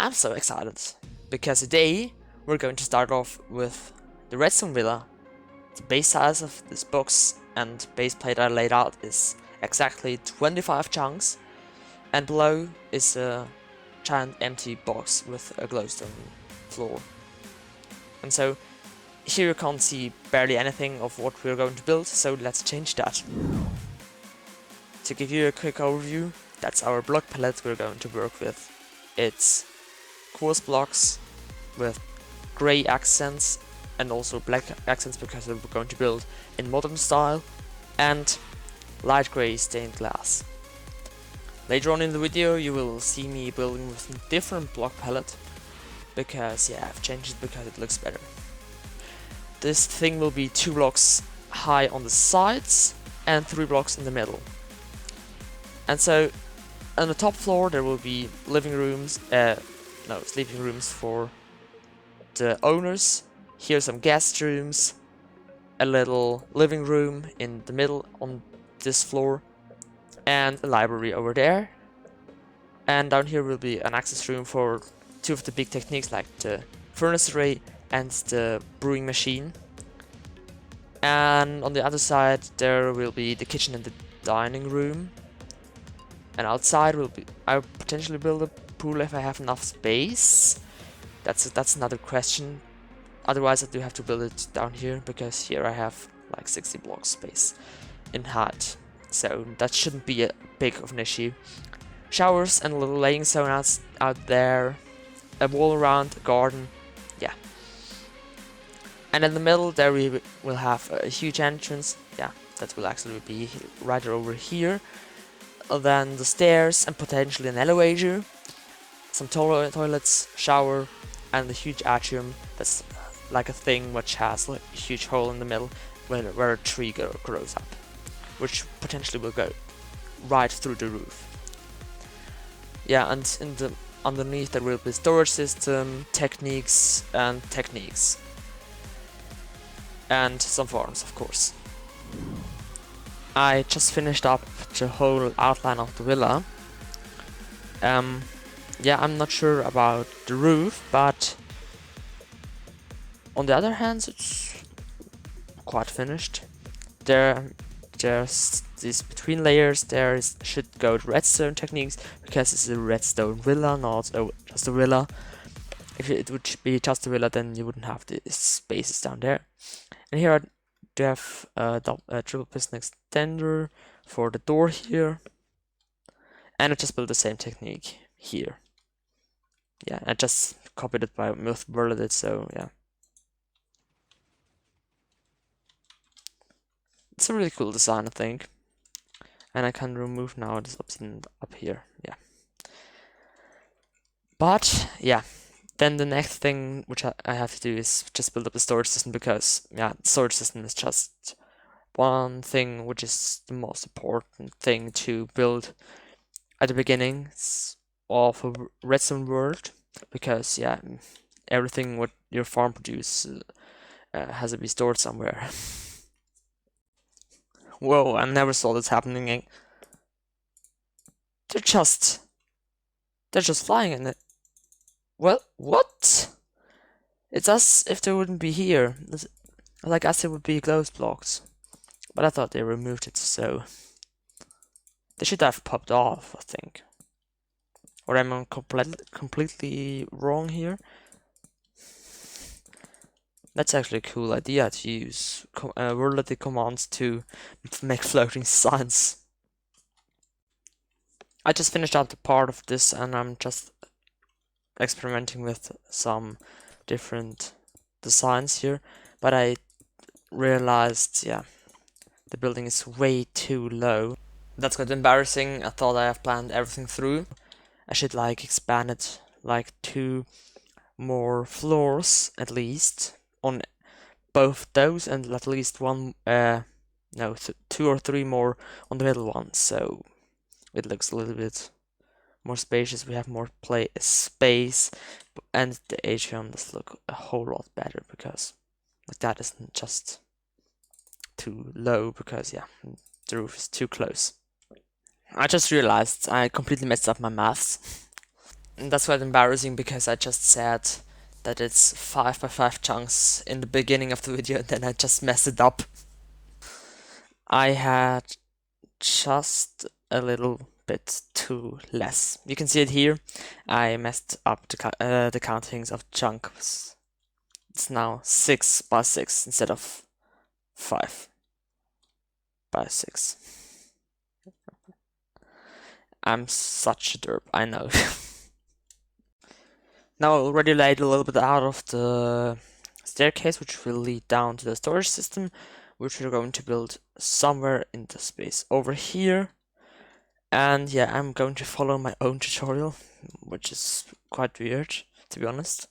I'm so excited because today we're going to start off with the Redstone Villa. The base size of this box and base plate I laid out is exactly 25 chunks, and below is a giant empty box with a glowstone floor. And so here you can't see barely anything of what we're going to build, so let's change that. To give you a quick overview, that's our block palette we're going to work with. It's quartz blocks with grey accents and also black accents because we're going to build in modern style, and light grey stained glass. Later on in the video you will see me building with a different block palette because I've changed it because it looks better. This thing will be 2 blocks high on the sides and 3 blocks in the middle. And so on the top floor there will be living rooms, sleeping rooms for the owners. Here some guest rooms, a little living room in the middle on this floor, and a library over there. And down here will be an access room for 2 of the big techniques like the furnace array and the brewing machine. And on the other side there will be the kitchen and the dining room. And outside will be, I'll potentially build a pool if I have enough space. That's another question. Otherwise I do have to build it down here because here I have like 60 blocks space in height. So that shouldn't be a big of an issue. Showers and a little laying zone out there. A wall around, a garden. Yeah. And in the middle there we will have a huge entrance. Yeah, that will actually be right over here. Then the stairs and potentially an elevator. Some toilets, shower, and a huge atrium that's like a thing which has like a huge hole in the middle where a tree grows up, which potentially will go right through the roof. Yeah, and in the underneath there will be storage system, techniques, and some farms, of course. I just finished up the whole outline of the villa. Yeah, I'm not sure about the roof, but on the other hand, it's quite finished. There's these between layers. Should go to redstone techniques because it's a redstone villa, not just a villa. If it would be just a villa, then you wouldn't have the spaces down there. And here I do have a triple piston extender for the door here, and I just built the same technique here. Yeah, I just copied it by Mythworlded it, so yeah. It's a really cool design, I think. And I can remove now this obsidian up here, yeah. But, yeah. Then the next thing which I have to do is just build up the storage system because, yeah, the storage system is just one thing which is the most important thing to build at the beginning of a redstone world, because yeah, everything what your farm produces has to be stored somewhere. Whoa, I never saw this happening. They're just flying in it. Well, what? It's as if they wouldn't be here. Like as it would be closed blocks. But I thought they removed it, so they should have popped off, I think. Or am I completely wrong here? That's actually a cool idea to use worldly commands to make floating signs. I just finished out the part of this and I'm just experimenting with some different designs here, but I realized, yeah, the building is way too low. That's quite embarrassing. I thought I have planned everything through. I should like expand it like 2 more floors at least on both those, and at least 2 or 3 more on the middle one, so it looks a little bit more spacious. We have more space, and the atrium does look a whole lot better because like that isn't just too low because yeah, the roof is too close. I just realized I completely messed up my maths. And that's quite embarrassing because I just said that it's 5 by 5 chunks in the beginning of the video and then I just messed it up. I had just a little bit too less. You can see it here. I messed up the countings of chunks. It's now 6 by 6 instead of 5 by 6. I'm such a derp, I know. Now I already laid a little bit out of the staircase, which will lead down to the storage system, which we're going to build somewhere in the space over here. And yeah, I'm going to follow my own tutorial, which is quite weird, to be honest.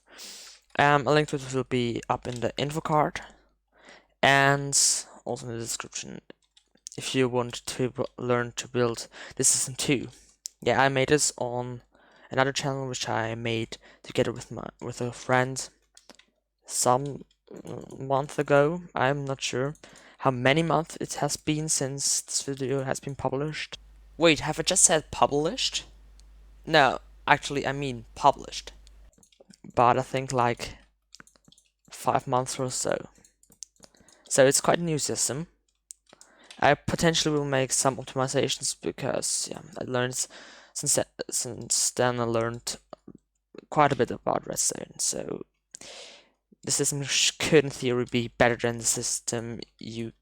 A link to it will be up in the info card and also in the description if you want to learn to build this system too. Yeah, I made this on another channel which I made together with a friend some month ago. I'm not sure how many months it has been since this video has been published. Wait, have I just said published? No, actually I mean published. But I think like 5 months or so. So it's quite a new system. I potentially will make some optimizations because yeah, I learned since then I learned quite a bit about Redstone. So the system could in theory be better than the system you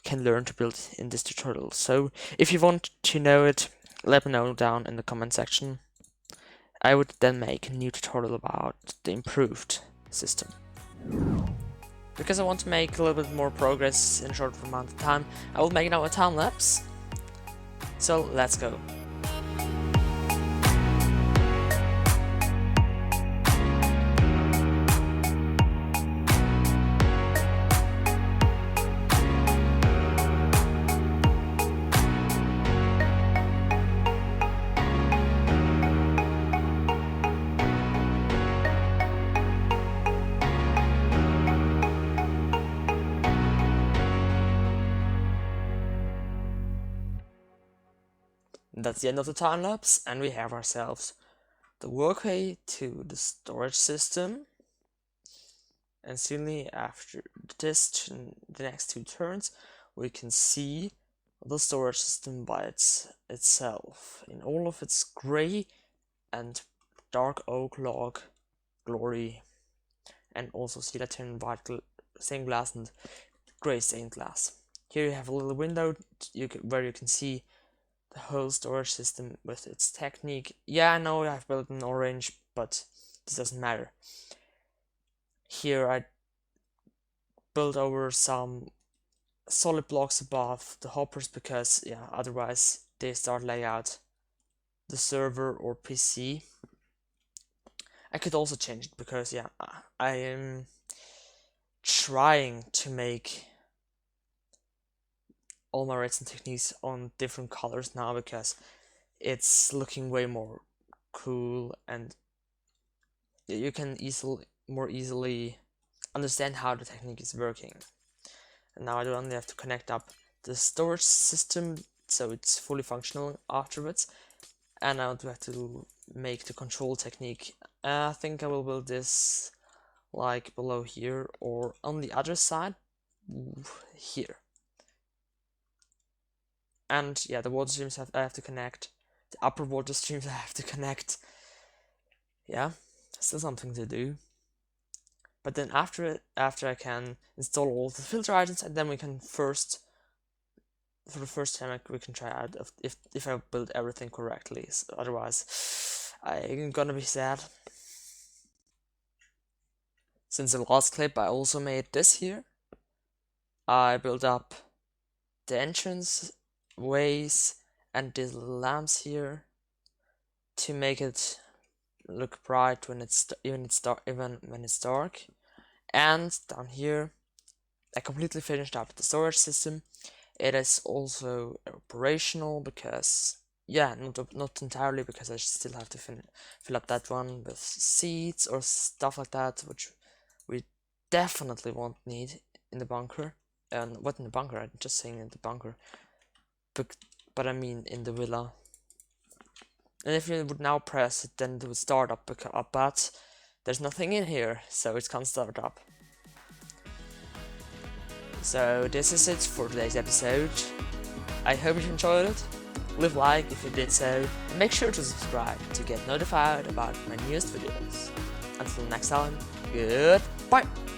can learn to build in this tutorial. So if you want to know it, let me know down in the comment section. I would then make a new tutorial about the improved system. Because I want to make a little bit more progress in a short amount of time, I will make now a time lapse. So let's go. That's the end of the time lapse, and we have ourselves the workway to the storage system. And suddenly after this, the next 2 turns, we can see the storage system by itself in all of its gray and dark oak log glory, and also see that in white stained glass and gray stained glass. Here you have a little window where you can see the whole storage system with its technique. Yeah, I know I've built in orange, but this doesn't matter. Here I built over some solid blocks above the hoppers because yeah, otherwise they start layout the server or PC. I could also change it because yeah, I am trying to make all my redstone techniques on different colors now because it's looking way more cool and you can more easily understand how the technique is working. And now I don't only have to connect up the storage system so it's fully functional afterwards, and I don't have to make the control technique. I think I will build this like below here or on the other side here. And yeah, the water streams I have to connect. The upper water streams I have to connect. Yeah, still something to do. But then after I can install all the filter items, and then we can for the first time we can try out if I build everything correctly. So otherwise, I'm gonna be sad. Since the last clip, I also made this here. I built up the entrance ways and these lamps here to make it look bright when it's even when it's dark. And down here I completely finished up the storage system. It is also operational because yeah, not entirely, because I still have to fill up that one with seeds or stuff like that, which we definitely won't need in the bunker. And what in the bunker? I'm just saying in the bunker, but I mean in the villa. And if you would now press it, then it would start up, but there's nothing in here, so it can't start up. So this is it for today's episode. I hope you enjoyed it. Leave a like if you did so, and make sure to subscribe to get notified about my newest videos. Until next time, goodbye!